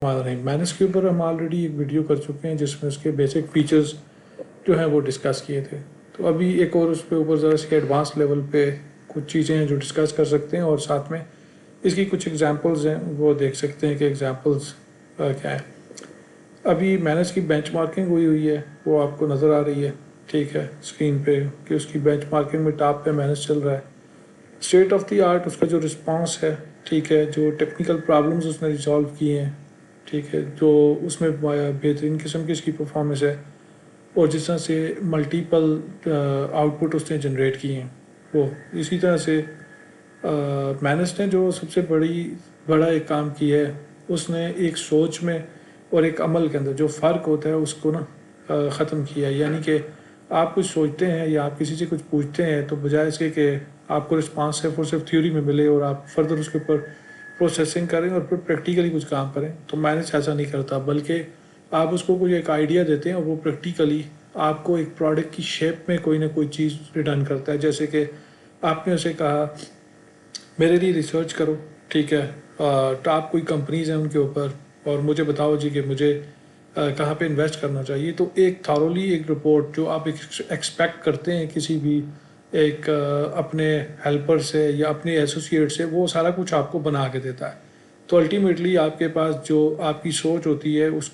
Means کے اوپر ہم آلریڈی ایک ویڈیو کر چکے ہیں جس میں اس کے بیسک فیچرز جو ہیں وہ ڈسکس کیے تھے. تو ابھی ایک اور اس پہ اوپر ذرا سی ایڈوانس لیول پہ کچھ چیزیں ہیں جو ڈسکس کر سکتے ہیں، اور ساتھ میں اس کی کچھ ایگزامپلز ہیں وہ دیکھ سکتے ہیں کہ ایگزامپلز کیا ہیں. ابھی مینس کی بینچ مارکنگ ہوئی ہے، وہ آپ کو نظر آ رہی ہے ٹھیک ہے اسکرین پہ کہ اس کی بینچ مارکنگ میں ٹاپ پہ مینس چل رہا ہے. اسٹیٹ آف دی آرٹ اس کا جو رسپانس ہے ٹھیک ہے، جو ٹیکنیکل پرابلمز اس نے ریزالو کیے ہیں ٹھیک ہے، جو اس میں بہترین قسم کی اس کی پرفارمنس ہے، اور جس طرح سے ملٹیپل آؤٹ پٹ اس نے جنریٹ کیے ہیں. وہ اسی طرح سے مینس نے جو سب سے بڑا ایک کام کیا ہے، اس نے ایک سوچ میں اور ایک عمل کے اندر جو فرق ہوتا ہے اس کو نا ختم کیا. یعنی کہ آپ کچھ سوچتے ہیں یا آپ کسی سے کچھ پوچھتے ہیں تو بجائے اس کے کہ آپ کو رسپانس صرف تھیوری میں ملے اور آپ فردر اس کے اوپر پروسیسنگ کریں اور پھر پریکٹیکلی کچھ کام کریں، تو مینس ایسا نہیں کرتا، بلکہ آپ اس کو کوئی ایک آئیڈیا دیتے ہیں اور وہ پریکٹیکلی آپ کو ایک پروڈکٹ کی شیپ میں کوئی نہ کوئی چیز ریٹرن کرتا ہے. جیسے کہ آپ نے اسے کہا میرے لیے ریسرچ کرو ٹھیک ہے، ٹاپ کوئی کمپنیز ہیں ان کے اوپر، اور مجھے بتاؤ جی کہ مجھے کہاں پہ انویسٹ کرنا چاہیے. تو ایک تھارولی ایک رپورٹ جو آپ ایکسپیکٹ کرتے ہیں کسی بھی ایک اپنے ہیلپر سے یا اپنے ایسوسیٹ سے، وہ سارا کچھ آپ کو بنا کے دیتا ہے. تو الٹیمیٹلی آپ کے پاس جو آپ کی سوچ ہوتی ہے اس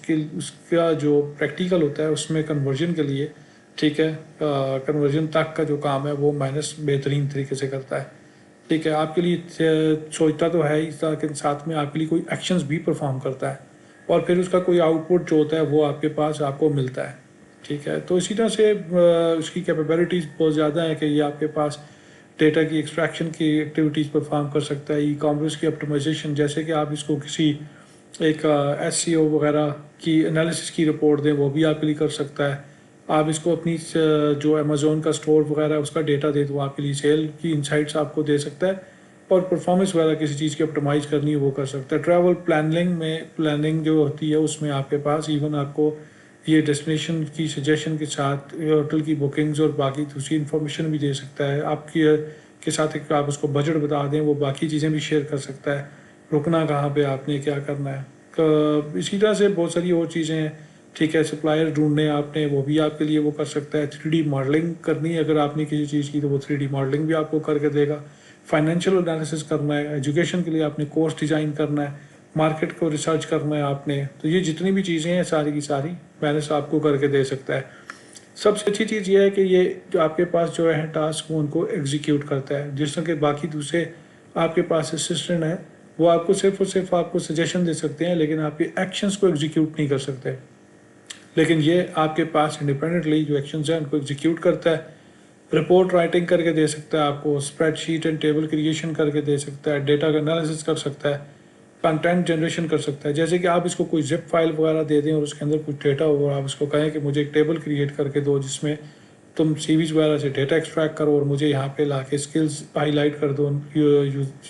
کا جو پریکٹیکل ہوتا ہے اس میں کنورژن کے لیے ٹھیک ہے، کنورژن تک کا جو کام ہے وہ مینس بہترین طریقے سے کرتا ہے ٹھیک ہے. آپ کے لیے سوچتا تو ہے ہی، لیکن ساتھ میں آپ کے لیے کوئی ایکشنز بھی پرفارم کرتا ہے، اور پھر اس کا کوئی آؤٹ پٹ جو ہوتا ہے وہ آپ کے پاس آپ کو ملتا ہے ٹھیک ہے. تو اسی طرح سے اس کی کیپیبلٹیز بہت زیادہ ہیں کہ یہ آپ کے پاس ڈیٹا کی ایکسٹریکشن کی ایکٹیویٹیز پرفارم کر سکتا ہے، ای کامرس کی آپٹیمائزیشن، جیسے کہ آپ اس کو کسی ایک ایس سی او وغیرہ کی انالیسس کی رپورٹ دیں وہ بھی آپ کے لیے کر سکتا ہے. آپ اس کو اپنی جو امیزون کا اسٹور وغیرہ ہے اس کا ڈیٹا دے تو آپ کے لیے سیل کی انسائٹس آپ کو دے سکتا ہے، اور پرفارمنس وغیرہ کسی چیز کی آپٹیمائز کرنی ہے وہ کر سکتا ہے. ٹریول پلاننگ جو ہوتی ہے اس میں آپ کے پاس ایون آپ کو یہ ڈیسٹینیشن کی سجیشن کے ساتھ ہوٹل کی بکنگز اور باقی دوسری انفارمیشن بھی دے سکتا ہے. آپ کے ساتھ ایک آپ اس کو بجٹ بتا دیں وہ باقی چیزیں بھی شیئر کر سکتا ہے، رکنا کہاں پہ آپ نے کیا کرنا ہے. اسی طرح سے بہت ساری اور چیزیں ہیں ٹھیک ہے. سپلائر ڈھونڈنے آپ نے وہ بھی آپ کے لیے وہ کر سکتا ہے. 3D ماڈلنگ کرنی ہے اگر آپ نے کسی چیز کی تو وہ 3D ماڈلنگ بھی آپ کو کر کے دے گا. فائنینشیل انالیسس کرنا ہے، ایجوکیشن کے لیے آپ نے کورس ڈیزائن کرنا ہے، مارکیٹ کو ریسرچ کرنا ہے آپ نے، تو یہ جتنی بھی چیزیں ہیں ساری کی ساری مینس آپ کو کر کے دے سکتا ہے. سب سے اچھی چیز یہ ہے کہ یہ جو آپ کے پاس جو ہے ٹاسک وہ ان کو ایگزیکیوٹ کرتا ہے، جس طرح کہ باقی دوسرے آپ کے پاس اسسٹنٹ ہیں وہ آپ کو صرف اور صرف آپ کو سجیشن دے سکتے ہیں لیکن آپ کے ایکشنز کو ایگزیکیوٹ نہیں کر سکتے. لیکن یہ آپ کے پاس انڈیپینڈنٹلی جو ایکشنز ہیں ان کو ایگزیکیوٹ کرتا ہے، رپورٹ رائٹنگ کر کے دے سکتا ہے آپ کو، spread sheet and table creation کر کے دے سکتا ہے، ڈیٹا کا انالیسس کر سکتا ہے، کنٹینٹ جنریشن کر سکتا ہے. جیسے کہ آپ اس کو کوئی زپ فائل وغیرہ دے دیں اور اس کے اندر کچھ ڈیٹا ہو اور آپ اس کو کہیں کہ مجھے ایک ٹیبل کریٹ کر کے دو جس میں تم سی ویز وغیرہ سے ڈیٹا ایکسٹریکٹ کرو اور مجھے یہاں پہ لا کے اسکلز ہائی لائٹ کر دو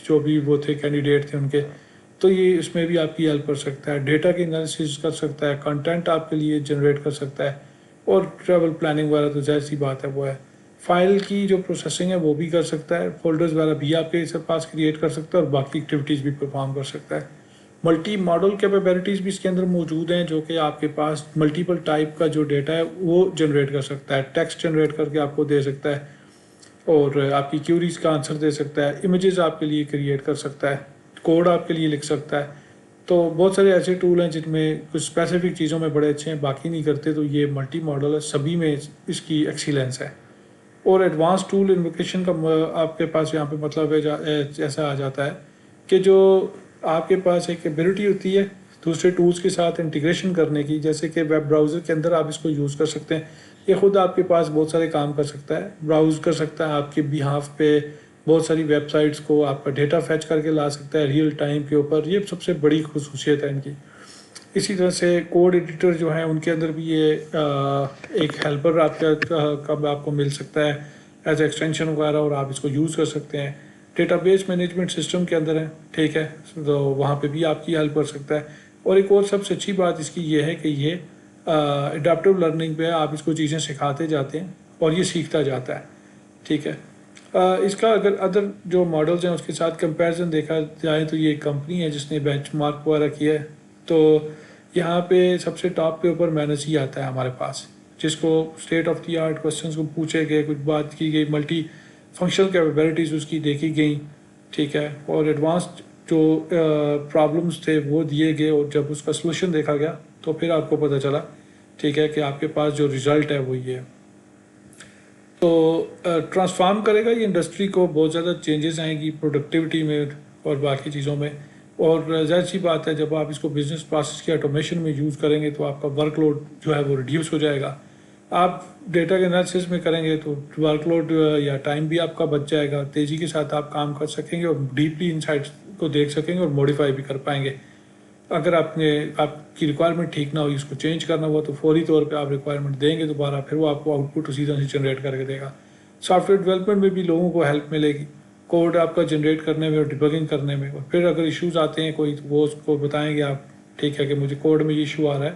جو بھی وہ تھے کینڈیڈیٹ تھے ان کے، تو یہ اس میں بھی آپ کی ہیلپ کر سکتا ہے. ڈیٹا کی انالیسس کر سکتا ہے، کنٹینٹ آپ کے لیے جنریٹ کر سکتا ہے، اور ٹریول پلاننگ وغیرہ تو ظاہر سی بات ہے وہ ہے. فائل کی جو پروسیسنگ ہے وہ بھی کر سکتا ہے، فولڈرز وغیرہ بھی آپ کے پاس کریٹ کر سکتا ہے، اور باقی ایکٹیویٹیز بھی پرفارم کر سکتا ہے. ملٹی ماڈل کیپیبلٹیز بھی اس کے اندر موجود ہیں جو کہ آپ کے پاس ملٹیپل ٹائپ کا جو ڈیٹا ہے وہ جنریٹ کر سکتا ہے، ٹیکسٹ جنریٹ کر کے آپ کو دے سکتا ہے، اور آپ کی کیوریز کا آنسر دے سکتا ہے، امیجز آپ کے لیے کریٹ کر سکتا ہے، کوڈ آپ کے لیے لکھ سکتا ہے. تو بہت سارے ایسے ٹول ہیں جن میں کچھ اسپیسیفک چیزوں میں بڑے اچھے ہیں باقی نہیں کرتے. تو یہ ملٹی ماڈل ہے، سبھی میں اس کی ایکسیلنس ہے. اور ایڈوانس ٹول انووکیشن کا آپ کے پاس یہاں پہ مطلب ہے ایسا آ جاتا ہے کہ جو آپ کے پاس ایک ایبلٹی ہوتی ہے دوسرے ٹولز کے ساتھ انٹیگریشن کرنے کی، جیسے کہ ویب براؤزر کے اندر آپ اس کو یوز کر سکتے ہیں. یہ خود آپ کے پاس بہت سارے کام کر سکتا ہے، براؤز کر سکتا ہے آپ کے بیہاف پہ بہت ساری ویب سائٹس کو، آپ کا ڈیٹا فیچ کر کے لا سکتا ہے ریئل ٹائم کے اوپر. یہ سب سے بڑی خصوصیت ہے ان کی. اسی طرح سے کوڈ ایڈیٹر جو ہیں ان کے اندر بھی یہ ایک ہیلپر آپ کا آپ کو مل سکتا ہے ایز ایکسٹینشن وغیرہ، اور آپ اس کو یوز کر سکتے ہیں. ڈیٹا بیس مینجمنٹ سسٹم کے اندر ہے ٹھیک ہے، تو وہاں پہ بھی آپ کی ہیلپ کر سکتا ہے. اور ایک اور سب سے اچھی بات اس کی یہ ہے کہ یہ اڈیپٹیو لرننگ پہ آپ اس کو چیزیں سکھاتے جاتے ہیں اور یہ سیکھتا جاتا ہے ٹھیک ہے. اس کا اگر ادر جو ماڈلز ہیں اس کے ساتھ کمپیریزن دیکھا جائے تو یہ ایک کمپنی ہے جس نے بینچ مارک وغیرہ کیا ہے تو یہاں پہ سب سے ٹاپ پہ اوپر مینس ہی آتا ہے ہمارے پاس، جس کو state of the art questions کو پوچھے گئے، کچھ بات کی گئی، ملٹی فنکشنل کیپیبلٹیز اس کی دیکھی گئیں، ٹھیک ہے، اور ایڈوانسڈ جو پرابلمس تھے وہ دیے گئے، اور جب اس کا سلوشن دیکھا گیا تو پھر آپ کو پتہ چلا، ٹھیک ہے، کہ آپ کے پاس جو ریزلٹ ہے وہ یہ ہے۔ تو ٹرانسفارم کرے گا یہ انڈسٹری کو، بہت زیادہ چینجز آئیں گی پروڈکٹیوٹی میں اور باقی چیزوں میں، اور ظاہر سی بات ہے جب آپ اس کو بزنس پروسیس کی آٹومیشن میں یوز کریں گے تو آپ کا ورک لوڈ جو ہے وہ ریڈیوس ہو جائے گا۔ آپ ڈیٹا کے انالیسس میں کریں گے تو ورک لوڈ یا ٹائم بھی آپ کا بچ جائے گا، تیزی کے ساتھ آپ کام کر سکیں گے اور ڈیپلی انسائٹس کو دیکھ سکیں گے اور موڈیفائی بھی کر پائیں گے۔ اگر آپ کی ریکوائرمنٹ ٹھیک نہ ہوئی، اس کو چینج کرنا ہوا، تو فوری طور پہ آپ ریکوائرمنٹ دیں گے دوبارہ، پھر وہ آپ کو آؤٹ پٹ اسی طرح سے جنریٹ کر کے دے گا۔ سافٹ ویئر ڈیولپمنٹ میں بھی لوگوں کو ہیلپ ملے گی، کوڈ آپ کا جنریٹ کرنے میں اور ڈیبگنگ کرنے میں، اور پھر اگر ایشوز آتے ہیں کوئی تو وہ اس کو بتائیں گے آپ، ٹھیک ہے، کہ مجھے کوڈ میں یہ ایشو آ رہا ہے،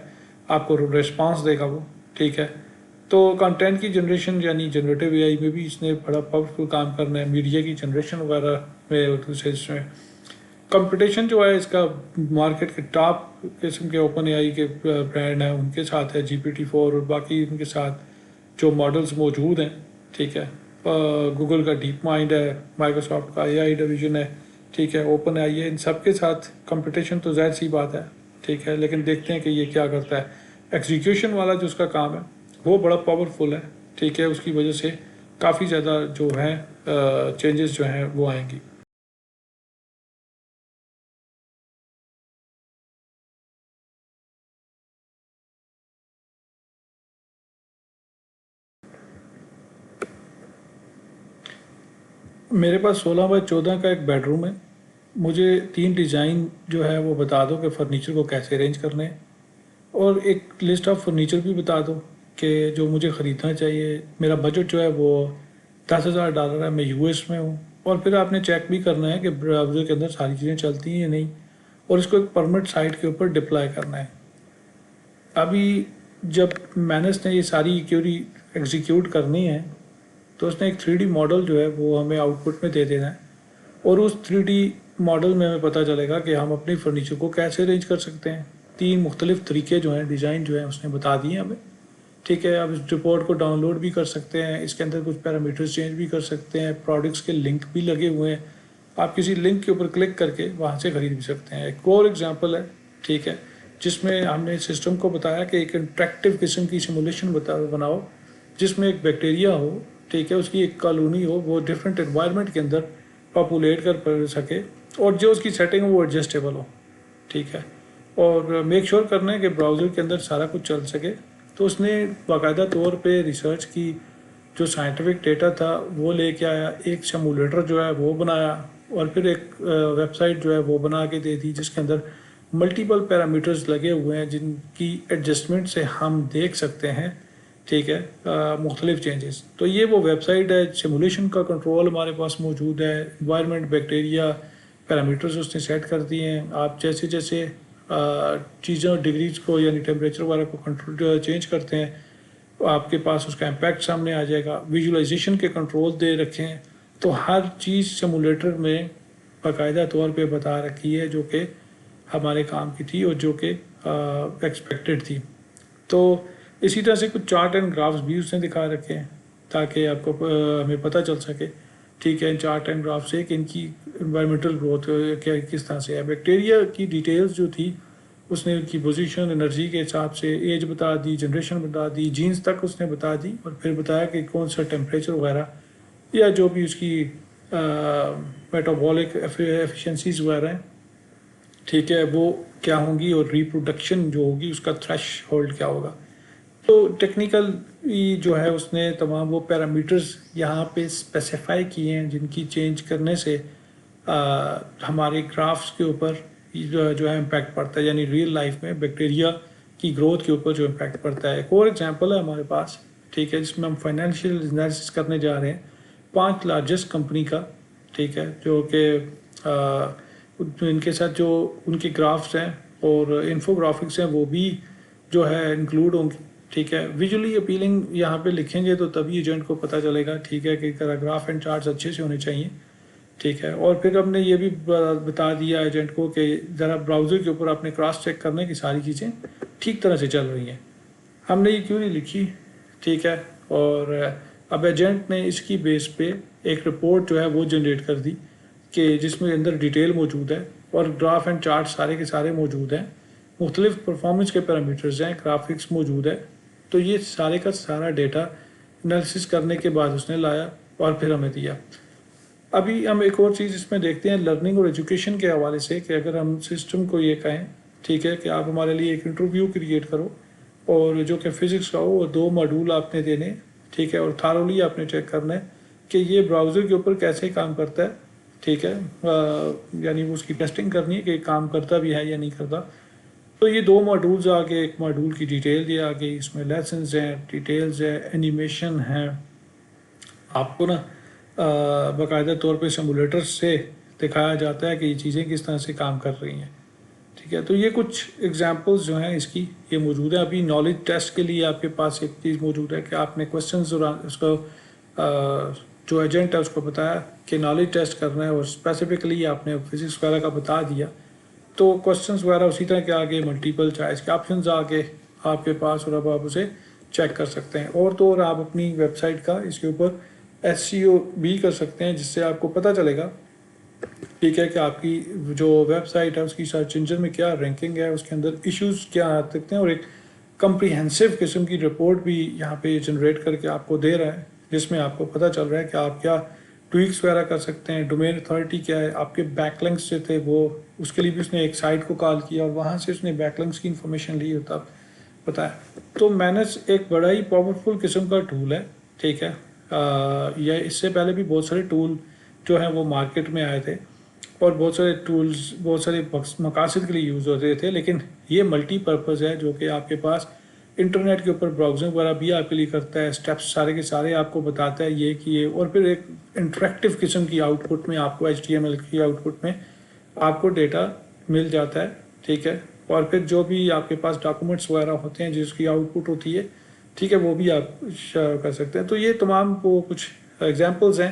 آپ کو ریسپانس دے گا وہ، ٹھیک ہے۔ تو کنٹینٹ کی جنریشن یعنی جنریٹیو اے آئی میں بھی اس نے بڑا پاورفل کام کرنا ہے، میڈیا کی جنریشن وغیرہ میں، اس میں کمپٹیشن جو ہے اس کا مارکیٹ کے ٹاپ قسم کے اوپن اے آئی کے برانڈ ہیں ان کے ساتھ ہے، GPT-4 اور باقی ان کے ساتھ جو ماڈلز موجود ہیں، ٹھیک ہے، گوگل کا ڈیپ مائنڈ ہے، مائیکروسافٹ کا AI ڈویژن ہے، ٹھیک ہے، اوپن AI ہے، ان سب کے ساتھ کمپٹیشن تو ظاہر سی بات ہے، ٹھیک ہے، لیکن دیکھتے ہیں کہ یہ کیا کرتا ہے۔ ایگزیکیوشن والا جو اس کا کام ہے وہ بڑا پاورفل ہے، ٹھیک ہے، اس کی وجہ سے کافی زیادہ جو ہیں چینجز جو ہیں وہ آئیں گی۔ میرے پاس 16x14 کا ایک بیڈ روم ہے، مجھے 3 ڈیزائن جو ہے وہ بتا دو کہ فرنیچر کو کیسے ارینج کرنے ہیں، اور ایک لسٹ آف فرنیچر بھی بتا دو کہ جو مجھے خریدنا چاہیے۔ میرا بجٹ جو ہے وہ $10,000 ہے، میں US میں ہوں، اور پھر آپ نے چیک بھی کرنا ہے کہ براؤزر کے اندر ساری چیزیں چلتی ہیں یا نہیں، اور اس کو ایک پرمنٹ سائٹ کے اوپر ڈپلائی کرنا ہے۔ ابھی جب مینس نے یہ ساری کیوری ایگزیکیوٹ کرنی ہے تو اس نے ایک 3D ماڈل جو ہے وہ ہمیں آؤٹ پٹ میں دے دینا ہے، اور اس 3D ماڈل میں ہمیں پتہ چلے گا کہ ہم اپنی فرنیچر کو کیسے ارینج کر سکتے ہیں۔ 3 مختلف طریقے جو ہیں، ڈیزائن جو ہیں اس نے بتا دیے ہمیں، ٹھیک ہے۔ اب اس رپورٹ کو ڈاؤن لوڈ بھی کر سکتے ہیں، اس کے اندر کچھ پیرامیٹرز چینج بھی کر سکتے ہیں، پروڈکٹس کے لنک بھی لگے ہوئے ہیں، آپ کسی لنک کے اوپر کلک کر کے وہاں سے خرید بھی سکتے ہیں۔ ایک اور ایگزامپل ہے، ٹھیک ہے، جس میں ہم نے سسٹم کو بتایا کہ ایک انٹریکٹیو قسم کی سیمولیشن بناؤ جس میں ایک بیکٹیریا ہو، ٹھیک ہے، اس کی ایک کالونی ہو، وہ ڈفرینٹ انوائرمنٹ کے اندر پاپولیٹ کر سکے، اور جو اس کی سیٹنگ ہو وہ ایڈجسٹیبل ہو، ٹھیک ہے، اور میک شیور کرنا ہے کہ براؤزر کے اندر سارا کچھ چل سکے۔ تو اس نے باقاعدہ طور پہ ریسرچ کی، جو سائنٹیفک ڈیٹا تھا وہ لے کے آیا، ایک سیمولیٹر جو ہے وہ بنایا، اور پھر ایک ویب سائٹ جو ہے وہ بنا کے دے دی جس کے اندر ملٹیپل پیرامیٹرز لگے ہوئے ہیں جن کی ایڈجسٹمنٹ سے ہم دیکھ سکتے ہیں، ٹھیک ہے، مختلف چینجز۔ تو یہ وہ ویب سائٹ ہے، سیمولیشن کا کنٹرول ہمارے پاس موجود ہے، انوائرمنٹ، بیکٹیریا، پیرامیٹرز اس نے سیٹ کر دیے ہیں۔ آپ جیسے جیسے چیزوں ڈگریز کو یعنی ٹیمپریچر وغیرہ کو کنٹرول چینج کرتے ہیں، آپ کے پاس اس کا امپیکٹ سامنے آ جائے گا۔ ویژولائزیشن کے کنٹرول دے رکھے ہیں، تو ہر چیز سیمولیٹر میں باقاعدہ طور پہ بتا رکھی ہے جو کہ ہمارے کام کی تھی اور جو کہ ایکسپیکٹڈ تھی۔ تو اسی طرح سے کچھ چارٹ اینڈ گرافس بھی اس نے دکھا رکھے ہیں تاکہ آپ کو ہمیں پتہ چل سکے، ٹھیک ہے، چارٹ اینڈ گراف سے کہ ان کی انوائرمنٹل گروتھ کس طرح سے ہے۔ بیکٹیریا کی ڈیٹیلز جو تھی اس نے ان کی پوزیشن، انرجی کے حساب سے ایج بتا دی، جنریشن بتا دی، جینز تک اس نے بتا دی، اور پھر بتایا کہ کون سا ٹیمپریچر وغیرہ یا جو بھی اس کی میٹابولک ایفیشنسیز وغیرہ ہیں، ٹھیک ہے، وہ کیا ہوں گی، اور ریپروڈکشن جو ہوگی اس کا تھریش ہولڈ کیا ہوگا۔ تو ٹیکنیکل جو ہے اس نے تمام وہ پیرامیٹرز یہاں پہ اسپیسیفائی کیے ہیں جن کی چینج کرنے سے ہمارے گرافس کے اوپر جو ہے امپیکٹ پڑتا ہے، یعنی ریئل لائف میں بیکٹیریا کی گروتھ کے اوپر جو امپیکٹ پڑتا ہے۔ ایک اور ایگزامپل ہے ہمارے پاس، ٹھیک ہے، جس میں ہم فائنینشیل انالیسس کرنے جا رہے ہیں 5 لارجسٹ کمپنی کا، ٹھیک ہے، جو کہ ان کے ساتھ جو ان کے گرافس ہیں اور انفو گرافکس ہیں وہ بھی جو ہے انکلوڈ ہوں گے، ٹھیک ہے۔ ویژولی اپیلنگ یہاں پہ لکھیں گے تو تبھی ایجنٹ کو پتہ چلے گا، ٹھیک ہے، کہ گراف اینڈ چارٹس اچھے سے ہونے چاہیے، ٹھیک ہے. اور پھر ہم نے یہ بھی بتا دیا ایجنٹ کو کہ ذرا براؤزر کے اوپر آپ نے کراس چیک کرنا ہے کہ ساری چیزیں ٹھیک طرح سے چل رہی ہیں. ہم نے یہ کیوں نہیں لکھی, ٹھیک ہے. اور اب ایجنٹ نے اس کی بیس پہ ایک رپورٹ جو ہے وہ جنریٹ کر دی کہ جس میں اندر ڈیٹیل موجود ہے اور گراف اینڈ چارٹ سارے کے سارے موجود ہیں, مختلف پرفارمنس کے پیرامیٹرز ہیں, گرافکس موجود ہے. تو یہ سارے کا سارا ڈیٹا انالیسس کرنے کے بعد اس نے لایا اور پھر ہمیں دیا. ابھی ہم ایک اور چیز اس میں دیکھتے ہیں لرننگ اور ایجوکیشن کے حوالے سے کہ اگر ہم سسٹم کو یہ کہیں, ٹھیک ہے, کہ آپ ہمارے لیے ایک انٹرویو کریٹ کرو اور جو کہ فزکس کا ہو, اور 2 ماڈول آپ نے دینے, ٹھیک ہے, اور تھارولی آپ نے چیک کرنا ہے کہ یہ براؤزر کے اوپر کیسے کام کرتا ہے, ٹھیک ہے, یعنی وہ اس کی ٹیسٹنگ کرنی ہے کہ کام کرتا بھی ہے یا نہیں کرتا. تو یہ 2 ماڈولز آگے, ایک ماڈول کی ڈیٹیل یہ آگے, اس میں لیسنز ہیں, ڈیٹیلز ہے, اینیمیشن ہے. آپ کو نا باقاعدہ طور پہ سیمولیٹر سے دکھایا جاتا ہے کہ یہ چیزیں کس طرح سے کام کر رہی ہیں, ٹھیک ہے. تو یہ کچھ ایگزامپلز جو ہیں اس کی یہ موجود ہیں. ابھی نالج ٹیسٹ کے لیے آپ کے پاس ایک چیز موجود ہے کہ آپ نے کویسچنز اس کو جو ایجنٹ ہے اس کو بتایا کہ نالج ٹیسٹ کرنا ہے, اور اسپیسیفکلی آپ نے فزکس وغیرہ کا بتا دیا. تو کویسچنز وغیرہ اسی طرح کے آگے ملٹیپل چوائس کے آپشنز آگے آپ کے پاس, اور اب آپ اسے چیک کر سکتے ہیں. اور تو اور آپ اپنی ویب سائٹ کا اس کے اوپر SEO بھی کر سکتے ہیں, جس سے آپ کو پتہ چلے گا, ٹھیک ہے, کہ آپ کی جو ویب سائٹ ہے اس کی سرچ انجن میں کیا رینکنگ ہے, اس کے اندر ایشوز کیا آ سکتے ہیں. اور ایک کمپریہنسو قسم کی رپورٹ بھی یہاں پہ جنریٹ کر کے آپ کو دے رہا ہے, جس میں آپ کو پتہ چل رہا ہے کہ آپ کیا ٹویکس وغیرہ کر سکتے ہیں. ڈومین اتھارٹی کیا ہے, آپ کے بیک لنکس جو تھے وہ, اس کے لیے بھی اس نے ایک سائٹ کو کال کیا اور وہاں سے اس نے بیک لنکس کی انفارمیشن لی ہوتا بتایا. تو مینس ایک بڑا ہی پاورفل قسم کا ٹول ہے, ٹھیک ہے. یا اس سے پہلے بھی بہت سارے ٹول جو ہیں وہ مارکیٹ میں آئے تھے, اور بہت سارے ٹولز بہت سارے مقاصد کے لیے یوز ہوتے تھے, لیکن یہ ملٹی پرپز ہے جو کہ آپ کے پاس انٹرنیٹ کے اوپر براؤزنگ وغیرہ بھی آپ کے لیے کرتا ہے, اسٹیپس سارے کے سارے آپ کو بتاتا ہے یہ کہ یہ, اور پھر ایک انٹریکٹیو قسم کی آؤٹ پٹ میں آپ کو HTML کی آؤٹ پٹ میں آپ کو ڈیٹا مل جاتا ہے, ٹھیک ہے. اور پھر جو بھی آپ کے پاس ڈاکومنٹس وغیرہ ہوتے ہیں جس کی آؤٹ پٹ ہوتی ہے, ٹھیک ہے, وہ بھی آپ کر سکتے ہیں. تو یہ تمام وہ کچھ ایگزامپلز ہیں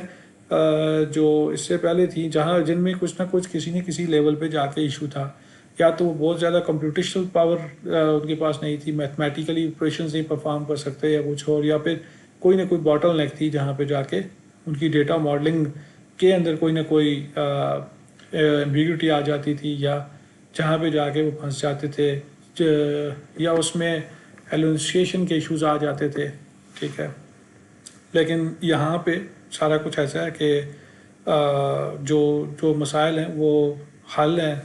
جو اس سے پہلے تھیں, جن میں کچھ نہ کچھ کسی نہ کسی لیول پہ جا کے ایشو تھا. یا تو وہ بہت زیادہ کمپیوٹیشنل پاور ان کے پاس نہیں تھی, میتھمیٹیکلی آپریشنز نہیں پرفارم کر سکتے یا کچھ اور, یا پھر کوئی نہ کوئی باٹل نیک تھی جہاں پہ جا کے ان کی ڈیٹا ماڈلنگ کے اندر کوئی نہ کوئی ایمبیگوٹی آ جاتی تھی, یا جہاں پہ جا کے وہ پھنس جاتے تھے, یا اس میں ایلونسیشن کے ایشوز آ جاتے تھے, ٹھیک ہے. لیکن یہاں پہ سارا کچھ ایسا ہے کہ جو مسائل ہیں وہ حل ہیں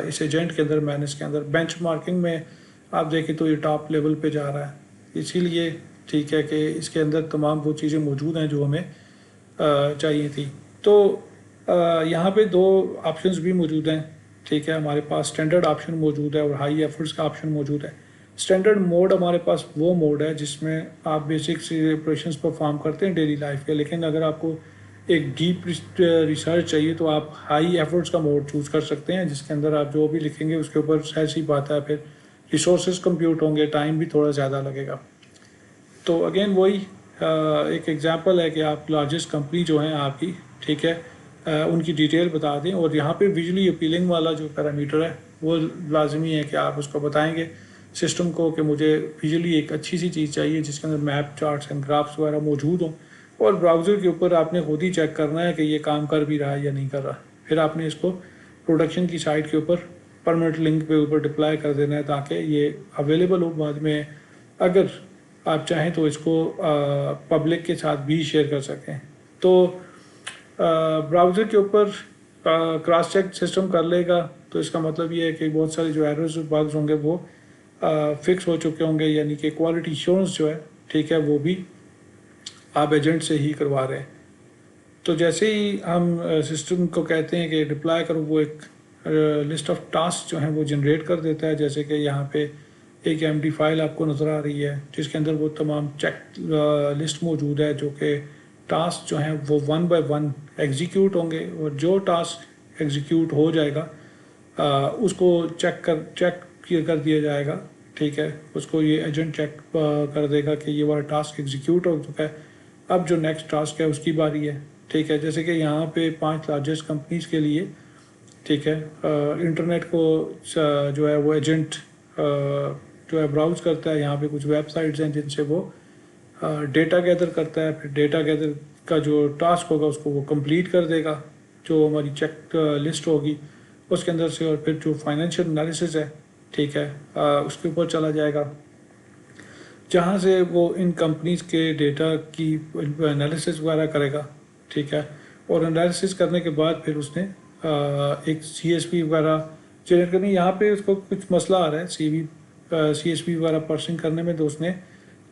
اس ایجنٹ کے اندر, مینس کے اندر. بینچ مارکنگ میں آپ دیکھیں تو یہ ٹاپ لیول پہ جا رہا ہے, اسی لیے ٹھیک ہے کہ اس کے اندر تمام وہ چیزیں موجود ہیں جو ہمیں چاہیے تھی. تو یہاں پہ 2 آپشنز بھی موجود ہیں, ٹھیک ہے. ہمارے پاس اسٹینڈرڈ آپشن موجود ہے اور ہائی ایفرٹس کا آپشن موجود ہے. اسٹینڈرڈ موڈ ہمارے پاس وہ موڈ ہے جس میں آپ بیسک آپریشنس پرفارم کرتے ہیں ڈیلی لائف کے, لیکن اگر آپ کو ایک ڈیپ ریسرچ چاہیے تو آپ ہائی ایفرٹس کا موڈ چوز کر سکتے ہیں, جس کے اندر آپ جو بھی لکھیں گے اس کے اوپر ایسی بات ہے, پھر ریسورسز کمپیوٹ ہوں گے, ٹائم بھی تھوڑا زیادہ لگے گا. تو اگین وہی ایک ایگزامپل ہے کہ آپ لارجسٹ کمپنی جو ہیں آپ کی, ٹھیک ہے, ان کی ڈیٹیل بتا دیں, اور یہاں پہ ویژولی اپیلنگ والا جو پیرامیٹر ہے وہ لازمی ہے کہ آپ اس کو بتائیں گے سسٹم کو کہ مجھے ویژولی ایک اچھی سی چیز چاہیے جس کے اندر میپ, چارٹس اینڈ گرافس وغیرہ موجود ہوں, اور براؤزر کے اوپر آپ نے خود ہی چیک کرنا ہے کہ یہ کام کر بھی رہا ہے یا نہیں کر رہا. پھر آپ نے اس کو پروڈکشن کی سائٹ کے اوپر پرماننٹ لنک پہ اوپر ڈپلائی کر دینا ہے تاکہ یہ اویلیبل ہو بعد میں, اگر آپ چاہیں تو اس کو پبلک کے ساتھ بھی شیئر کر سکیں. تو براؤزر کے اوپر کراس چیک سسٹم کر لے گا تو اس کا مطلب یہ ہے کہ بہت سارے جو ایررز باگز ہوں گے وہ فکس ہو چکے ہوں گے, یعنی کہ کوالٹی ایشورنس جو ہے, ٹھیک ہے, وہ بھی آپ ایجنٹ سے ہی کروا رہے ہیں. تو جیسے ہی ہم سسٹم کو کہتے ہیں کہ ڈپلائی کرو, وہ ایک لسٹ آف ٹاسک جو ہیں وہ جنریٹ کر دیتا ہے. جیسے کہ یہاں پہ ایک MD فائل آپ کو نظر آ رہی ہے جس کے اندر وہ تمام چیک لسٹ موجود ہے, جو کہ ٹاسک جو ہیں وہ 1 by 1 ایگزیکیوٹ ہوں گے, اور جو ٹاسک ایگزیکیوٹ ہو جائے گا اس کو چیک کر دیا جائے گا, ٹھیک ہے. اس کو یہ ایجنٹ چیک کر دے گا کہ یہ والا ٹاسک ایگزیکیوٹ ہو چکا ہے, اب جو نیکسٹ ٹاسک ہے اس کی باری ہے. ٹھیک ہے. جیسے کہ یہاں پہ 5 لارجسٹ کمپنیز کے لیے ٹھیک ہے انٹرنیٹ کو جو ہے وہ ایجنٹ جو ہے براؤز کرتا ہے. یہاں پہ کچھ ویب سائٹس ہیں جن سے وہ ڈیٹا گیدر کرتا ہے. پھر ڈیٹا گیدر کا جو ٹاسک ہوگا اس کو وہ کمپلیٹ کر دے گا جو ہماری چیک لسٹ ہوگی اس کے اندر سے. اور پھر جو فائنینشیل انالیسز ہے ٹھیک ہے اس کے اوپر چلا جائے گا جہاں سے وہ ان کمپنیز کے ڈیٹا کی انالیسز وغیرہ کرے گا ٹھیک ہے. اور انالیسز کرنے کے بعد پھر اس نے ایک سی ایس پی وغیرہ جنریٹ کرنی. یہاں پہ اس کو کچھ مسئلہ آ رہا ہے سی ایس پی وغیرہ پرسنگ کرنے میں, تو اس نے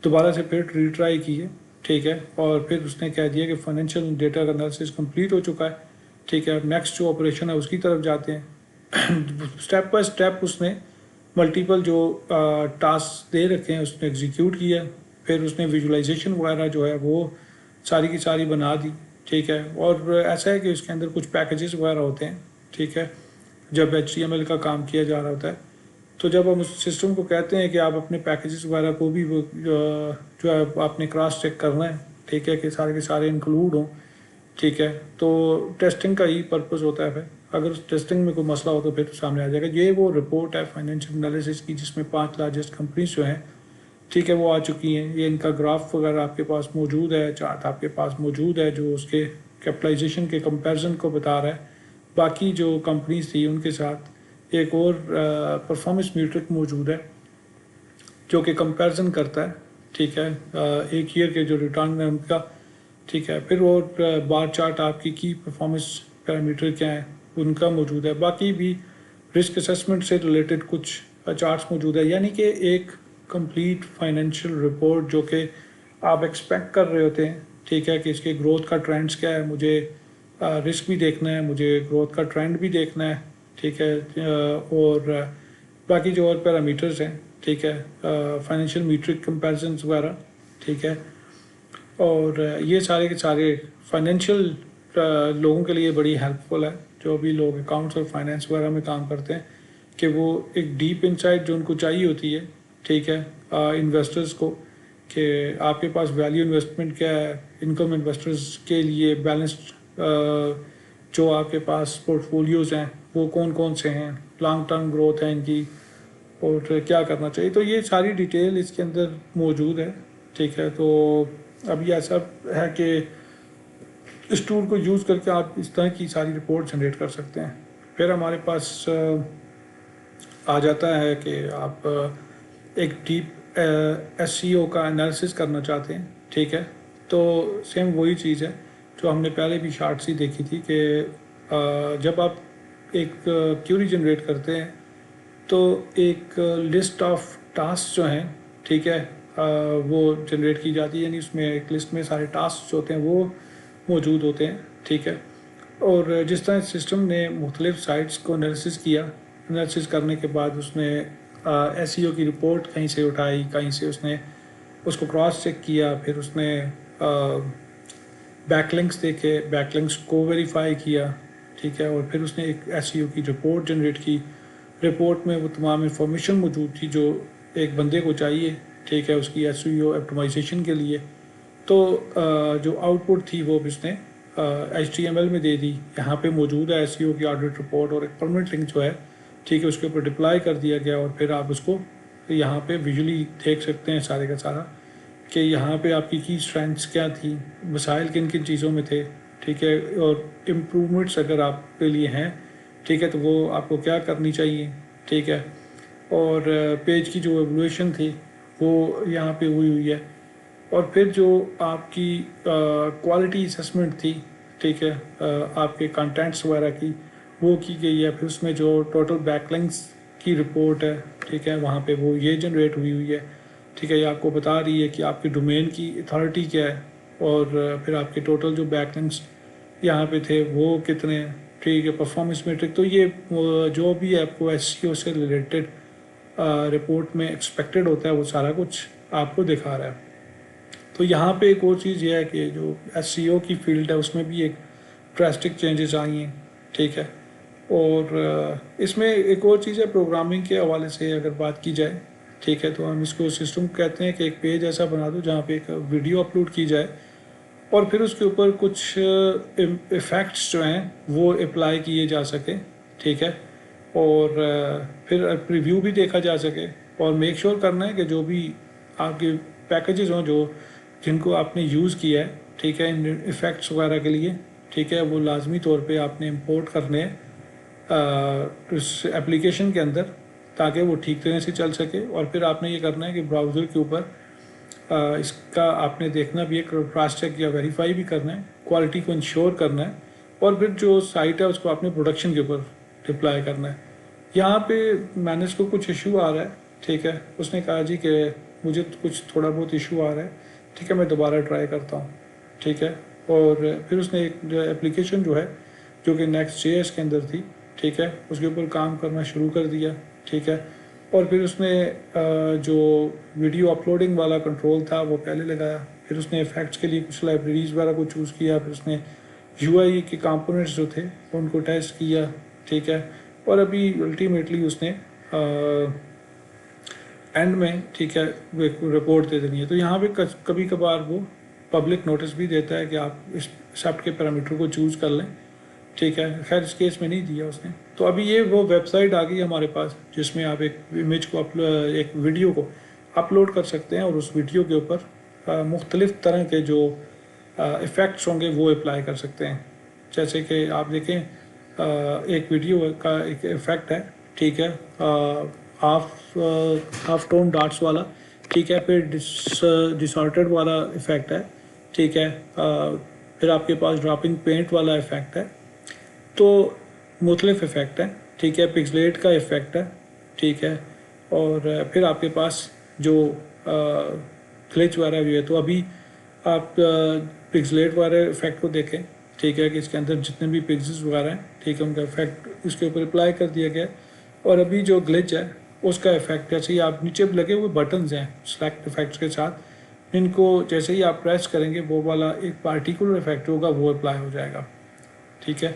دوبارہ سے پھر ریٹرائی کی ہے ٹھیک ہے. اور پھر اس نے کہہ دیا کہ فائنینشیل ڈیٹا کا انالیسز کمپلیٹ ہو چکا ہے ٹھیک ہے. نیکسٹ جو آپریشن ہے اس کی طرف جاتے ہیں. اسٹیپ بائی اسٹیپ اس نے ملٹیپل جو ٹاسک دے رکھے ہیں اس نے ایگزیکیوٹ کیا. پھر اس نے ویژولائزیشن وغیرہ جو ہے وہ ساری کی ساری بنا دی ٹھیک ہے. اور ایسا ہے کہ اس کے اندر کچھ پیکیجز وغیرہ ہوتے ہیں ٹھیک ہے. جب HTML کا کام کیا جا رہا ہوتا ہے تو جب ہم اس سسٹم کو کہتے ہیں کہ آپ اپنے پیکیجز وغیرہ کو بھی جو ہے آپ نے کراس چیک کرنا ہے ٹھیک ہے کہ سارے کے سارے انکلوڈ ہوں ٹھیک ہے. تو ٹیسٹنگ کا ہی پرپز ہوتا ہے. پھر اگر اس ٹیسٹنگ میں کوئی مسئلہ ہو تو پھر سامنے آ جائے گا. یہ وہ رپورٹ ہے فائنینشیل انالیسز کی جس میں 5 لارجسٹ کمپنیز جو ہیں ٹھیک ہے وہ آ چکی ہیں. یہ ان کا گراف وغیرہ آپ کے پاس موجود ہے, چارٹ آپ کے پاس موجود ہے جو اس کے کیپٹلائزیشن کے کمپیرزن کو بتا رہا ہے. باقی جو کمپنیز تھی ان کے ساتھ ایک اور پرفارمنس میٹرک موجود ہے جو کہ کمپیرزن کرتا ہے ٹھیک ہے ایک ایئر کے جو ریٹرن ہے ان کا ٹھیک ہے. پھر وہ بار چارٹ آپ کی پرفارمنس پیرامیٹر کیا ہیں ان کا موجود ہے. باقی بھی رسک اسیسمنٹ سے ریلیٹڈ کچھ چارٹس موجود ہے. یعنی کہ ایک کمپلیٹ فائنینشیل رپورٹ جو کہ آپ ایکسپیکٹ کر رہے ہوتے ہیں ٹھیک ہے کہ اس کے گروتھ کا ٹرینڈس کیا ہے, مجھے رسک بھی دیکھنا ہے, مجھے گروتھ کا ٹرینڈ بھی دیکھنا ہے ٹھیک ہے. اور باقی جو اور پیرامیٹرز ہیں ٹھیک ہے فائنینشیل میٹرک کمپیریزنس وغیرہ ٹھیک ہے. اور یہ سارے کے سارے فائنینشیل لوگوں کے لیے بڑی ہیلپ فل ہے جو بھی لوگ اکاؤنٹس اور فائنینس وغیرہ میں کام کرتے ہیں کہ وہ ایک ڈیپ انسائٹ جو ان کو چاہیے ہوتی ہے ٹھیک ہے انویسٹرز کو کہ آپ کے پاس ویلیو انویسٹمنٹ کیا ہے, انکم انویسٹرز کے لیے بیلنسڈ جو آپ کے پاس پورٹ فولیوز ہیں وہ کون کون سے ہیں, لانگ ٹرم گروتھ ہے ان کی اور کیا کرنا چاہیے. تو یہ ساری ڈیٹیل اس کے اندر موجود ہے ٹھیک ہے. تو اب یہ ایسا ہے کہ اس ٹول کو یوز کر کے آپ اس طرح کی ساری رپورٹ جنریٹ کر سکتے ہیں. پھر ہمارے پاس آ جاتا ہے کہ آپ ایک ڈیپ SEO کا انالیسس کرنا چاہتے ہیں ٹھیک ہے. تو سیم وہی چیز ہے جو ہم نے پہلے بھی شارٹس ہی دیکھی تھی کہ جب آپ ایک کیوری جنریٹ کرتے ہیں تو ایک لسٹ آف ٹاسک جو ہیں ٹھیک ہے وہ جنریٹ کی جاتی ہے. یعنی اس میں ایک لسٹ میں سارے ٹاسک جو ہوتے ہیں وہ موجود ہوتے ہیں ٹھیک ہے. اور جس طرح سسٹم نے مختلف سائٹس کو انالیسس کیا, انالیسس کرنے کے بعد اس نے SEO کی رپورٹ کہیں سے اٹھائی, کہیں سے اس نے اس کو کراس چیک کیا, پھر اس نے بیک لنکس دیکھے, بیک لنکس کو ویریفائی کیا ٹھیک ہے. اور پھر اس نے ایک SEO کی رپورٹ جنریٹ کی. رپورٹ میں وہ تمام انفارمیشن موجود تھی جو ایک بندے کو چاہیے ٹھیک ہے اس کی SEO آپٹیمائزیشن کے لیے. تو جو آؤٹ پٹ تھی وہ اس نے HTML میں دے دی. یہاں پہ موجود ہے SEO کی آڈٹ رپورٹ اور ایک پرمنٹ لنک جو ہے ٹھیک ہے اس کے اوپر ڈپلائی کر دیا گیا. اور پھر آپ اس کو یہاں پہ ویژولی دیکھ سکتے ہیں سارے کا سارا کہ یہاں پہ آپ کی اسٹرینتھس کیا تھی, مسائل کن کن چیزوں میں تھے ٹھیک ہے, اور امپرومنٹس اگر آپ کے لیے ہیں ٹھیک ہے تو وہ آپ کو کیا کرنی چاہیے ٹھیک ہے. اور پیج کی جو ایولیویشن تھی وہ یہاں پہ ہوئی ہے. اور پھر جو آپ کی کوالٹی اسسمنٹ تھی ٹھیک ہے آپ کے کنٹینٹس وغیرہ کی وہ کی گئی ہے. پھر اس میں جو ٹوٹل بیک لنکس کی رپورٹ ہے ٹھیک ہے وہاں پہ وہ یہ جنریٹ ہوئی ہے ٹھیک ہے. یہ آپ کو بتا رہی ہے کہ آپ کی ڈومین کی اتھارٹی کیا ہے اور پھر آپ کے ٹوٹل جو بیک لنکس یہاں پہ تھے وہ کتنے ہیں ٹھیک ہے. پرفارمنس میٹرک تو یہ جو بھی آپ کو SEO سے ریلیٹڈ رپورٹ میں ایکسپیکٹڈ ہوتا ہے وہ سارا کچھ آپ کو دکھا رہا ہے. تو یہاں پہ ایک اور چیز یہ ہے کہ جو SEO کی فیلڈ ہے اس میں بھی ایک ڈراسٹک چینجز آئی ہیں ٹھیک ہے. اور اس میں ایک اور چیز ہے پروگرامنگ کے حوالے سے اگر بات کی جائے ٹھیک ہے تو ہم اس کو سسٹم کہتے ہیں کہ ایک پیج ایسا بنا دو جہاں پہ ایک ویڈیو اپلوڈ کی جائے اور پھر اس کے اوپر کچھ ایفیکٹس جو ہیں وہ اپلائی کیے جا سکے، ٹھیک ہے، اور پھر پریویو بھی دیکھا جا سکے، اور میک شور کرنا ہے کہ جو بھی آپ کے پیکیجز ہوں جن کو آپ نے یوز کیا ہے، ٹھیک ہے، ان ایفیکٹس وغیرہ کے لیے، ٹھیک ہے، وہ لازمی طور پہ آپ نے امپورٹ کرنے ہیں اس ایپلیکیشن کے اندر، تاکہ وہ ٹھیک طرح سے چل سکے۔ اور پھر آپ نے یہ کرنا ہے کہ براؤزر کے اوپر اس کا آپ نے دیکھنا بھی ہے، کراس چیک یا ویریفائی بھی کرنا ہے، کوالٹی کو انشور کرنا ہے، اور پھر جو سائٹ ہے اس کو آپ نے پروڈکشن کے اوپر ڈپلائی کرنا ہے۔ یہاں پہ مینیج کو کچھ ایشو آ رہا ہے، ٹھیک ہے، اس نے کہا جی کہ مجھے کچھ تھوڑا بہت ایشو آ رہا ہے، ٹھیک ہے، میں دوبارہ ٹرائی کرتا ہوں، ٹھیک ہے، اور پھر اس نے ایک اپلیکیشن جو ہے جو کہ نیکسٹ جے ایس کے اندر تھی، ٹھیک ہے، اس کے اوپر کام کرنا شروع کر دیا، ٹھیک ہے، اور پھر اس نے جو ویڈیو اپلوڈنگ والا کنٹرول تھا وہ پہلے لگایا، پھر اس نے ایفیکٹس کے لیے کچھ لائبریریز وغیرہ کو چوز کیا، پھر اس نے یو آئی کے کمپوننٹس جو تھے ان کو ٹیسٹ کیا، ٹھیک ہے، اور ابھی الٹیمیٹلی اس نے اینڈ میں، ٹھیک ہے، رپورٹ دے دینی ہے۔ تو یہاں پہ کبھی کبھار وہ پبلک نوٹس بھی دیتا ہے کہ آپ اس سیپٹ کے پیرامیٹر کو چوز کر لیں، ٹھیک ہے، خیر اس کیس میں نہیں دیا اس نے۔ تو ابھی یہ وہ ویب سائٹ آ گئی ہمارے پاس جس میں آپ ایک امیج کو ایک ویڈیو کو اپلوڈ کر سکتے ہیں، اور اس ویڈیو کے اوپر مختلف طرح کے جو ایفیکٹس ہوں گے وہ اپلائی کر سکتے ہیں۔ جیسے کہ آپ دیکھیں ایک ویڈیو کا ایک ایفیکٹ ہے، ٹھیک ہے، ہاف ٹون ڈاٹس والا، ٹھیک ہے، پھر ڈسارٹیڈ والا ایفیکٹ ہے، ٹھیک ہے، پھر آپ کے پاس ڈراپنگ پینٹ والا ایفیکٹ ہے، تو مختلف ایفیکٹ ہیں، ٹھیک ہے، پکسلیٹ کا ایفیکٹ ہے، ٹھیک ہے، اور پھر آپ کے پاس جو گلچ وغیرہ بھی ہے۔ تو ابھی آپ پکسلیٹ والے ایفیکٹ کو دیکھیں، ٹھیک ہے، کہ اس کے اندر جتنے بھی پکسلز وغیرہ ہیں، ٹھیک ہے، ان کا ایفیکٹ اس کے اوپر اپلائی کر دیا گیا، اور ابھی جو گلچ ہے اس کا ایفیکٹ جیسے ہی آپ نیچے لگے ہوئے بٹنز ہیں سلیکٹ ایفیکٹس کے ساتھ، ان کو جیسے ہی آپ پریس کریں گے وہ والا ایک پارٹیکولر ایفیکٹ ہوگا وہ اپلائی ہو جائے گا، ٹھیک ہے۔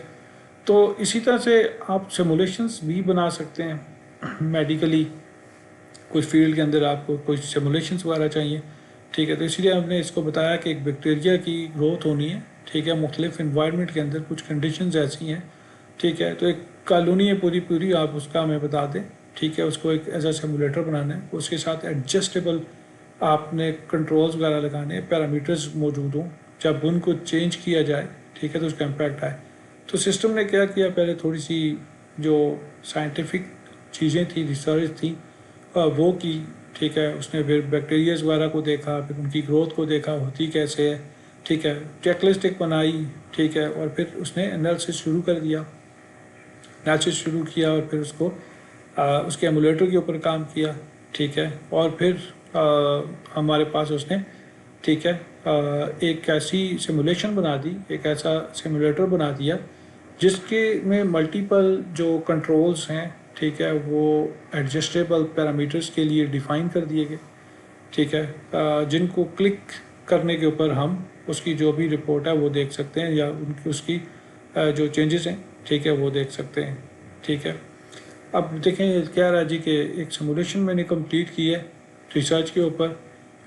تو اسی طرح سے آپ سیمولیشنز بھی بنا سکتے ہیں میڈیکلی، کچھ فیلڈ کے اندر آپ کو کچھ سیمولیشنز وغیرہ چاہیے، ٹھیک ہے، تو اسی لیے ہم نے اس کو بتایا کہ ایک بیکٹیریا کی گروتھ ہونی ہے، ٹھیک ہے، مختلف انوائرمنٹ کے اندر کچھ کنڈیشنز ایسی ہیں، ٹھیک ہے، تو ایک کالونی ہے پوری آپ اس کا ہمیں بتا دیں، ٹھیک ہے، اس کو ایک ایز اے سیمولیٹر بنانا ہے، اس کے ساتھ ایڈجسٹیبل آپ نے کنٹرولز وغیرہ لگانے ہیں، پیرامیٹرز موجود ہوں، جب ان کو چینج کیا جائے، ٹھیک ہے، تو اس کا امپیکٹ آئے۔ تو سسٹم نے کیا کیا، پہلے تھوڑی سی جو سائنٹیفک چیزیں تھیں، ریسرچ تھیں، وہ کی، ٹھیک ہے، اس نے پھر بیکٹیریاز وغیرہ کو دیکھا، پھر ان کی گروتھ کو دیکھا ہوتی کیسے ہے، ٹھیک ہے، چیک لسٹ ایک بنائی، ٹھیک ہے، اور پھر اس نے انالیسس شروع کر دیا، اور پھر اس کو اس کے ایمولیٹر کے اوپر کام کیا، ٹھیک ہے، اور پھر ہمارے پاس اس نے، ٹھیک ہے، ایک ایسی سیمولیشن بنا دی، ایک ایسا سیمولیٹر بنا دیا جس کے میں ملٹیپل جو کنٹرولز ہیں، ٹھیک ہے، وہ ایڈجسٹیبل پیرامیٹرز کے لیے ڈیفائن کر دیے گئے، ٹھیک ہے، جن کو کلک کرنے کے اوپر ہم اس کی جو بھی رپورٹ ہے وہ دیکھ سکتے ہیں، یا اس کی جو چینجز ہیں، ٹھیک ہے، وہ دیکھ سکتے ہیں، ٹھیک ہے۔ اب دیکھیں کیا رہا جی کہ ایک سیمولیشن میں نے کمپلیٹ کی ہے ریسرچ کے اوپر،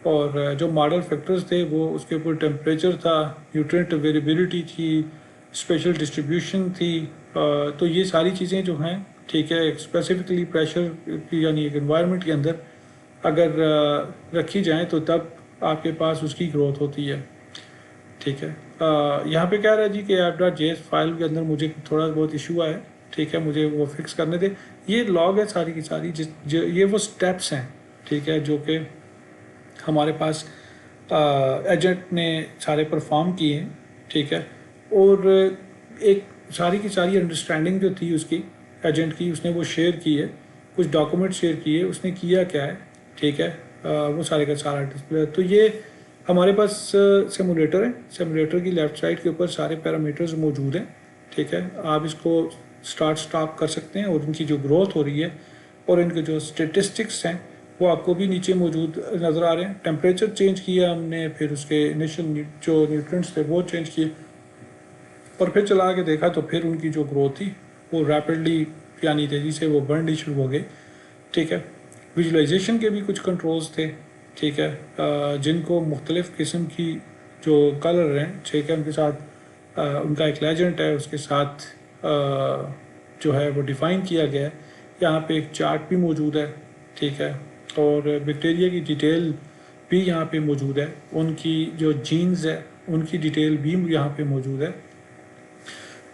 اور جو ماڈل فیکٹرز تھے وہ اس کے اوپر ٹیمپریچر تھا، نیوٹرینٹ ویریبلٹی تھی، اسپیشل ڈسٹریبیوشن تھی، تو یہ ساری چیزیں جو ہیں، ٹھیک ہے، اسپیسیفکلی پریشر یعنی ایک انوائرمنٹ کے اندر اگر رکھی جائیں تو تب آپ کے پاس اس کی گروتھ ہوتی ہے، ٹھیک ہے۔ یہاں پہ کیا رہا جی کہ app.js فائل کے اندر مجھے تھوڑا بہت ایشو آیا، ٹھیک ہے، مجھے وہ فکس کرنے دے۔ یہ لاگ ہے ساری کی ساری، یہ وہ سٹیپس ہیں، ٹھیک ہے، جو کہ ہمارے پاس ایجنٹ نے سارے پرفارم کیے ہیں، ٹھیک ہے، اور ایک ساری کی ساری انڈرسٹینڈنگ جو تھی اس کی ایجنٹ کی، اس نے وہ شیئر کی ہے، کچھ ڈاکومنٹ شیئر کیے، اس نے کیا کیا ہے، ٹھیک ہے، وہ سارے کا سارا ڈسپلے۔ تو یہ ہمارے پاس سیمولیٹر ہے، سیمولیٹر کی لیفٹ سائڈ کے اوپر سارے پیرامیٹرز موجود ہیں، ٹھیک ہے، آپ اس کو سٹارٹ سٹاپ کر سکتے ہیں، اور ان کی جو گروتھ ہو رہی ہے اور ان کے جو اسٹیٹسٹکس ہیں وہ آپ کو بھی نیچے موجود نظر آ رہے ہیں۔ ٹیمپریچر چینج کیا ہم نے، پھر اس کے انیشل جو نیوٹرینٹس تھے وہ چینج کیے، اور پھر چلا کے دیکھا تو پھر ان کی جو گروتھ تھی وہ ریپڈلی یعنی تیزی سے وہ بڑھنی شروع ہو گئی، ٹھیک ہے۔ ویژولائزیشن کے بھی کچھ کنٹرولز تھے، ٹھیک ہے، جن کو مختلف قسم کی جو کلر ہیں ٹھیک ہے، ان کے ساتھ ان کا ایک لیجنڈ ہے، اس کے ساتھ جو ہے وہ ڈیفائن کیا گیا ہے. یہاں پہ ایک چارٹ بھی موجود ہے ٹھیک ہے، اور بیکٹیریا کی ڈیٹیل بھی یہاں پہ موجود ہے، ان کی جو جینز ہے ان کی ڈیٹیل بھی یہاں پہ موجود ہے،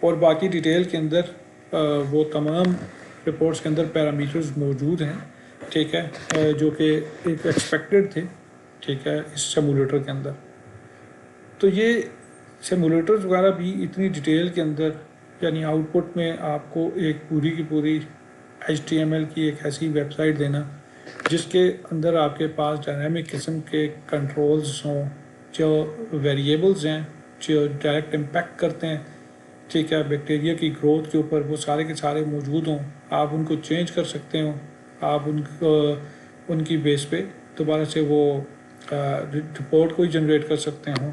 اور باقی ڈیٹیل کے اندر وہ تمام رپورٹس کے اندر پیرامیٹرز موجود ہیں ٹھیک ہے، جو کہ ایک ایکسپیکٹڈ تھے ٹھیک ہے اس سیمولیٹر کے اندر. تو یہ سیمولیٹرز وغیرہ بھی اتنی ڈیٹیل کے اندر، یعنی آؤٹ پٹ میں آپ کو ایک پوری کی پوری HTML کی ایک ایسی ویب سائٹ دینا جس کے اندر آپ کے پاس ڈائنامک قسم کے کنٹرولز ہوں، جو ویریبلز ہیں جو ڈائریکٹ امپیکٹ کرتے ہیں ٹھیک ہے بیکٹیریا کی گروتھ کے اوپر، وہ سارے کے سارے موجود ہوں، آپ ان کو چینج کر سکتے ہوں، آپ ان کی بیس پہ دوبارہ سے وہ رپورٹ کو ہی جنریٹ کر سکتے ہوں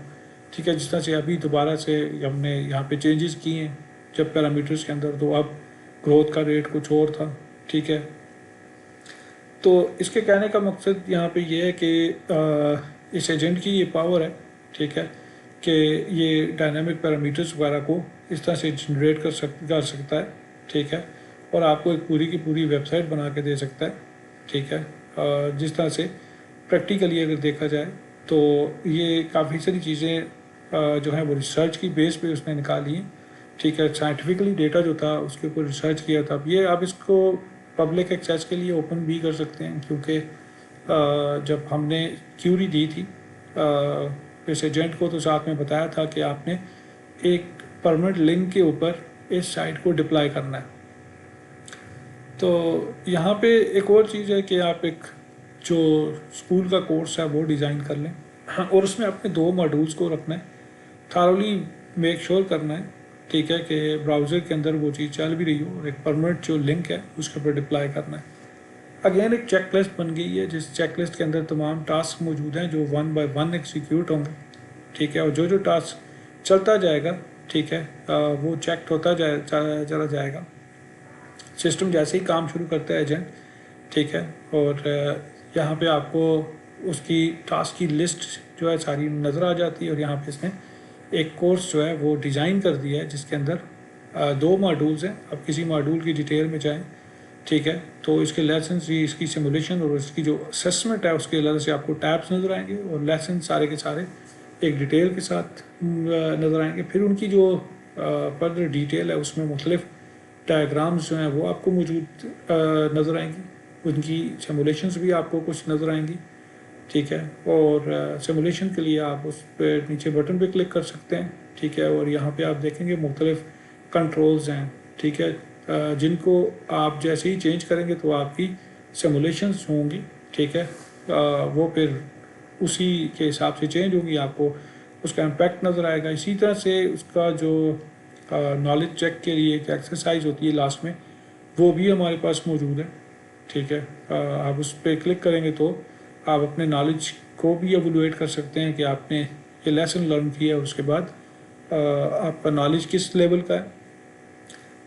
ٹھیک ہے. جس طرح سے ابھی دوبارہ سے ہم نے یہاں پہ چینجز کیے ہیں جب پیرامیٹرز کے اندر، تو اب گروتھ کا ریٹ کچھ اور تھا ٹھیک ہے. تو اس کے کہنے کا مقصد یہاں پہ یہ ہے کہ اس ایجنٹ کی یہ پاور ہے ٹھیک ہے کہ یہ ڈائنامک پیرامیٹرز وغیرہ کو اس طرح سے جنریٹ کر سکتا ہے ٹھیک ہے، اور آپ کو ایک پوری کی پوری ویب سائٹ بنا کے دے سکتا ہے ٹھیک ہے. جس طرح سے پریکٹیکلی اگر دیکھا جائے تو یہ کافی ساری چیزیں جو ہیں وہ ریسرچ کی بیس پہ اس نے نکالی ہیں ٹھیک ہے. سائنٹیفکلی ڈیٹا جو تھا اس کے اوپر ریسرچ کیا تھا. یہ آپ اس کو پبلک ایکسیس کے لیے اوپن بھی کر سکتے ہیں، کیونکہ جب ہم نے کیوری دی تھی اس ایجنٹ کو تو ساتھ میں بتایا تھا کہ آپ نے ایک پرمنٹ لنک کے اوپر اس سائٹ کو ڈپلائی کرنا ہے. تو یہاں پہ ایک اور چیز ہے کہ آپ ایک جو اسکول کا کورس ہے وہ ڈیزائن کر لیں، اور اس میں اپنے 2 ماڈیولس کو رکھنا ہے، تھارولی میک شور کرنا ہے ٹھیک ہے کہ براؤزر کے اندر وہ چیز چل بھی رہی ہو، اور ایک پرمنٹ جو لنک ہے اس کے اوپر ڈپلائی کرنا ہے. اگین ایک چیک لسٹ بن گئی ہے، جس چیک لسٹ کے اندر تمام ٹاسک موجود ہیں جو 1 بائی 1 ایکسیکیوٹ ہوں گے ٹھیک ہے، اور جو ٹاسک چلتا جائے گا ٹھیک ہے وہ چیک ہوتا چلا جائے گا. سسٹم جیسے ہی کام شروع کرتا ہے ایجنٹ ٹھیک ہے، اور یہاں پہ آپ کو اس کی ٹاسک کی لسٹ جو ہے ساری نظر آ جاتی ہے. اور یہاں پہ اس نے ایک کورس جو ہے وہ ڈیزائن کر دیا ہے جس کے اندر 2 ماڈیولز ہیں. اب کسی ماڈیول کی ڈیٹیل میں جائیں ٹھیک ہے تو اس کے لیسنس بھی، اس کی سیمولیشن اور اس کی جو اسسمنٹ ہے اس کے علاوہ سے آپ کو ٹیبس نظر آئیں گے، اور لیسن سارے کے سارے ایک ڈیٹیل کے ساتھ نظر آئیں گے. پھر ان کی جو فردر ڈیٹیل ہے اس میں مختلف ڈائیگرامز جو ہیں وہ آپ کو موجود نظر آئیں گی، ان کی سیمولیشنز بھی آپ کو کچھ نظر آئیں گی ٹھیک ہے. اور سیمولیشن کے لیے آپ اس پہ نیچے بٹن پہ کلک کر سکتے ہیں ٹھیک ہے، اور یہاں پہ آپ دیکھیں گے مختلف کنٹرولز ہیں ٹھیک ہے، جن کو آپ جیسے ہی چینج کریں گے تو آپ کی سیمولیشنز ہوں گی ٹھیک ہے، وہ پھر اسی کے حساب سے چینج ہوں گی، آپ کو اس کا امپیکٹ نظر آئے گا. اسی طرح سے اس کا جو نالج چیک کے لیے ایک ایکسرسائز ہوتی ہے لاسٹ میں، وہ بھی ہمارے پاس موجود ہے ٹھیک ہے. آپ اس پہ کلک کریں گے تو آپ اپنے نالج کو بھی ایویلویٹ کر سکتے ہیں کہ آپ نے یہ لیسن لرن کیا ہے، اس کے بعد آپ کا نالج کس لیول کا ہے.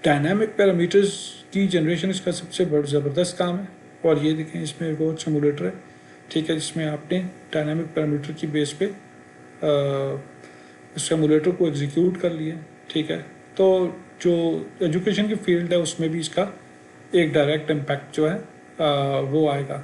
ڈائنامک پیرامیٹرز کی جنریشن اس کا سب سے بڑا زبردست کام ہے، اور یہ دیکھیں اس میں ایک اور سیمولیٹر ہے ٹھیک ہے، جس میں آپ نے ڈائنامک پیرامیٹر کی بیس پہ سیمولیٹر کو ایگزیکیوٹ کر لیا ٹھیک ہے. تو جو ایجوکیشن کی فیلڈ ہے اس میں بھی اس کا ایک ڈائریکٹ امپیکٹ جو ہے وہ آئے گا.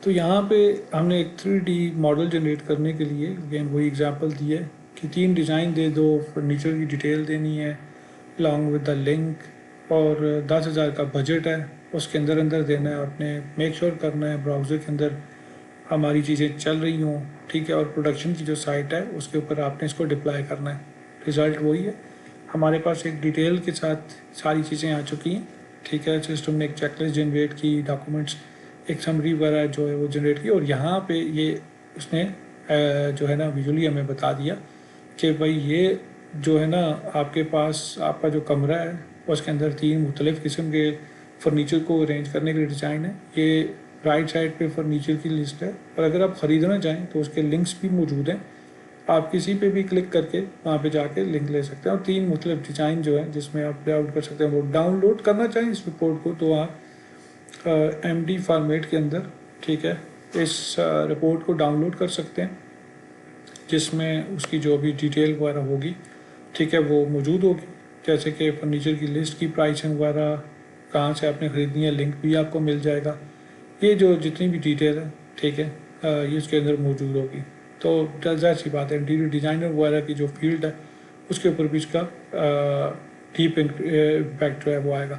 تو یہاں پہ ہم نے ایک 3D ماڈل جنریٹ کرنے کے لیے اگین وہی اگزامپل دی ہے کہ 3 ڈیزائن دے دو، فرنیچر کی ڈیٹیل دینی ہے along with the لنک، اور 10,000 کا بجٹ ہے، اس کے اندر دینا ہے. آپ نے میک شور کرنا ہے براؤزر کے اندر ہماری چیزیں چل رہی ہوں ٹھیک ہے، اور پروڈکشن کی جو سائٹ ہے اس کے اوپر آپ نے اس کو ڈپلائی کرنا ہے. رزلٹ وہی ہے، ہمارے پاس ایک ڈیٹیل کے ساتھ ساری چیزیں آ چکی ہیں ٹھیک ہے. سسٹم نے ایک چیک لسٹ جنریٹ کی، ڈاکومنٹس ایک سمری وغیرہ جو ہے وہ جنریٹ کی، اور یہاں پہ یہ اس نے جو ہے نا ویژولی ہمیں بتا دیا کہ بھائی یہ جو ہے نا آپ کے پاس آپ کا جو کمرہ ہے اس کے اندر 3 مختلف قسم کے فرنیچر کو ارینج کرنے کے لیے ڈیزائن ہے. یہ رائٹ سائڈ پہ فرنیچر کی لسٹ ہے، اور اگر آپ خریدنا چاہیں تو اس کے لنکس بھی موجود ہیں، آپ کسی پہ بھی کلک کر کے وہاں پہ جا کے لنک لے سکتے ہیں. اور 3 مختلف ڈیزائن جو ہیں جس میں آپ ڈاؤن کر سکتے ہیں. وہ ڈاؤن لوڈ کرنا چاہیں اس رپورٹ کو تو آپ MD فارمیٹ کے اندر ٹھیک ہے اس رپورٹ کو ڈاؤن لوڈ کر سکتے ہیں، جس میں اس کی جو بھی ڈیٹیل وغیرہ ہوگی ٹھیک ہے وہ موجود ہوگی، جیسے کہ فرنیچر کی لسٹ کی پرائسنگ وغیرہ، کہاں سے آپ نے خریدنی ہے، لنک بھی آپ کو مل جائے گا، یہ جو جتنی بھی ڈیٹیل ہے ٹھیک ہے یہ اس کے اندر موجود ہوگی۔ تو ظاہر سی بات ہے انٹیریئر ڈیزائنر وغیرہ کی جو فیلڈ ہے اس کے اوپر بھی اس کا ڈیپ امپیکٹ جو ہے وہ آئے گا۔